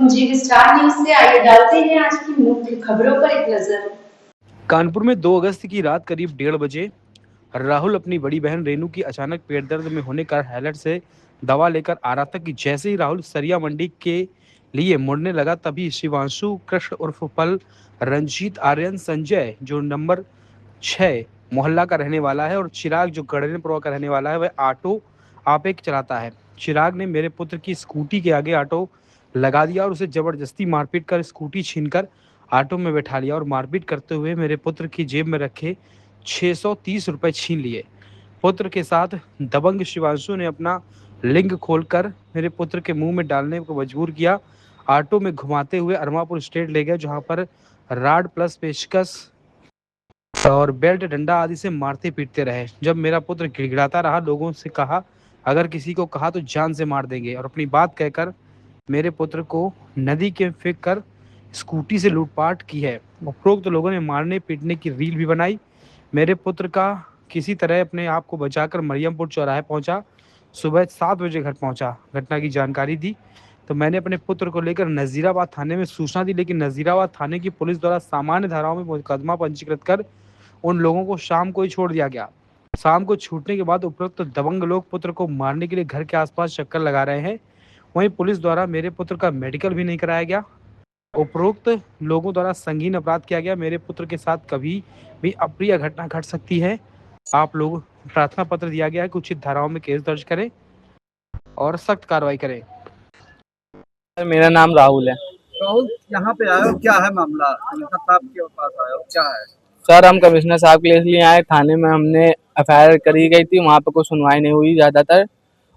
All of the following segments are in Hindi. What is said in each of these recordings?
जी स्टार न्यूज से आइए डालते हैं आज की मुख्य खबरों पर एक नजर। कानपुर में 2 अगस्त की रात करीब 1:30 बजे राहुल अपनी बड़ी बहन रेनू की अचानक पेट दर्द में होने का हैलट से दवा लेकर आ रहा था कि जैसे ही राहुल सरिया मंडी के लिए मुड़ने लगा तभी शिवांशु कृष्ण उर्फ पल, रंजीत, आर्यन, संजय जो नंबर 6 मोहल्ला का रहने वाला है और चिराग जो गढ़नेपुरा का रहने वाला है वह ऑटो आपे चलाता है। चिराग ने मेरे पुत्र की स्कूटी के आगे ऑटो लगा दिया और उसे जबरदस्ती मारपीट कर स्कूटी छीनकर ऑटो में बैठा लिया और मारपीट करते हुए मेरे पुत्र की जेब में रखे 630 रुपए छीन लिए। पुत्र के साथ दबंग शिवांशु ने अपना लिंग खोलकर मेरे पुत्र के मुंह में डालने को मजबूर किया। ऑटो में घुमाते हुए अरमापुर स्टेट ले गए जहां पर राड प्लस पेचकस और बेल्ट डंडा आदि से मारते पीटते रहे। जब मेरा पुत्र गिड़गिड़ाता रहा, लोगों से कहा अगर किसी को कहा तो जान से मार देंगे और अपनी बात कहकर मेरे पुत्र को नदी के फेंक कर स्कूटी से लूटपाट की है। उपरोक्त लोगों ने मारने पीटने की रील भी बनाई। मेरे पुत्र का किसी तरह अपने आप को बचाकर मरियमपुर चौराहे पहुंचा। सुबह 7 बजे घर पहुंचा, घटना की जानकारी दी तो मैंने अपने पुत्र को लेकर नजीराबाद थाने में सूचना दी, लेकिन नजीराबाद थाने की पुलिस द्वारा सामान्य धाराओं में मुकदमा पंजीकृत कर उन लोगों को शाम को ही छोड़ दिया गया। शाम को छूटने के बाद उपरोक्त दबंग लोग पुत्र को मारने के लिए घर के आसपास चक्कर लगा रहे हैं। वहीं पुलिस द्वारा मेरे पुत्र का मेडिकल भी नहीं कराया गया। उपरोक्त लोगों द्वारा संगीन अपराध किया गया। मेरे पुत्र के साथ कभी भी अप्रिय घटना घट सकती है। आप लोग प्रार्थना पत्र दिया गया है कि उचित धाराओं में केस दर्ज करें और सख्त कार्रवाई करें। मेरा नाम राहुल है। राहुल, यहाँ पे आए हो, क्या है मामला? कमिश्नर साहब के पास आए हो, क्या है? सर, हम कमिश्नर साहब के लिए आए। थाने में हमने एफआईआर करी गई थी, वहाँ पे कोई सुनवाई नहीं हुई ज़्यादातर।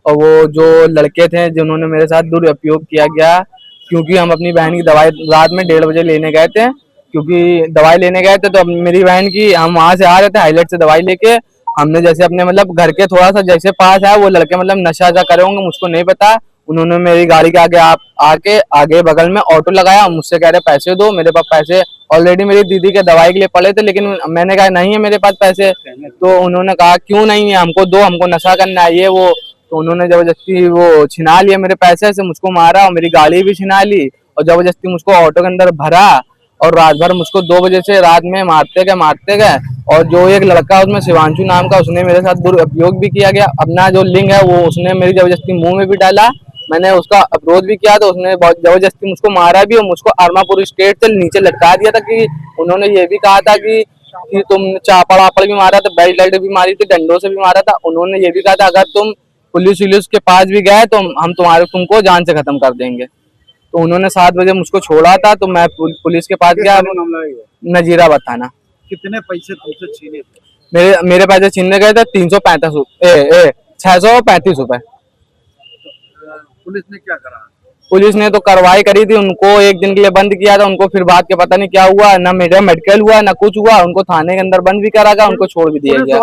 और वो जो लड़के थे जिन्होंने मेरे साथ दुरुपयोग किया गया, क्योंकि हम अपनी बहन की दवाई रात में 1:30 बजे लेने गए थे। क्योंकि दवाई लेने गए थे तो मेरी बहन की, हम वहाँ से आ रहे थे हाईलाइट से दवाई लेके। हमने जैसे अपने मतलब घर के थोड़ा सा जैसे पास है, वो लड़के मतलब नशा करे होंगे, मुझको नहीं पता। उन्होंने मेरी गाड़ी के आगे आके आगे बगल में ऑटो लगाया, मुझसे कह रहे पैसे दो। मेरे पास पैसे ऑलरेडी मेरी दीदी के दवाई के लिए पड़े थे, लेकिन मैंने कहा नहीं है मेरे पास पैसे। तो उन्होंने कहा क्यों नहीं है, हमको दो, हमको नशा करना है ये वो। तो उन्होंने जबरदस्ती वो छिना लिया मेरे पैसे से, मुझको मारा और मेरी गाड़ी भी छिना ली और जबरदस्ती मुझको ऑटो के अंदर भरा और रात भर मुझको 2 बजे से रात में मारते गए। और जो एक लड़का उसमें शिवांशु नाम का, उसने मेरे साथ दुरुपयोग भी किया गया। अपना जो लिंग है वो उसने मेरी जबरदस्ती मुंह में भी डाला। मैंने उसका अप्रोच भी किया तो उसने बहुत जबरदस्ती मुझको मारा भी और मुझको अरमापुर स्टेट से नीचे लटका दिया था। कि उन्होंने ये भी कहा था कि तुम चापड़ वापड़ भी मारा था, बेल्ट भी मारी थी, डंडों से भी मारा था। उन्होंने ये भी कहा था अगर तुम पुलिस के पास भी गए तो हम तुमको जान से खत्म कर देंगे। तो उन्होंने 7 बजे मुझको छोड़ा था तो मैं पुलिस के पास गया, नजीराबाद थाना। कितने पैसे तुमसे छीने थे? मेरे पैसे छीनने गए थे 635 रुपए। पुलिस ने क्या करा? पुलिस ने तो कार्रवाई करी थी, उनको 1 दिन के लिए बंद किया था। उनको फिर बाद के पता नहीं क्या हुआ, ना मेरा मेडिकल हुआ ना कुछ हुआ। उनको थाने के अंदर बंद भी करा गया, उनको छोड़ भी दिया गया।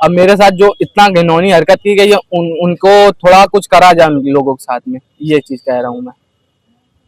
अब मेरे साथ जो इतना घिनौनी हरकत की गई है, उनको थोड़ा कुछ करा जाए उन लोगों के साथ में, ये चीज कह रहा हूँ मैं।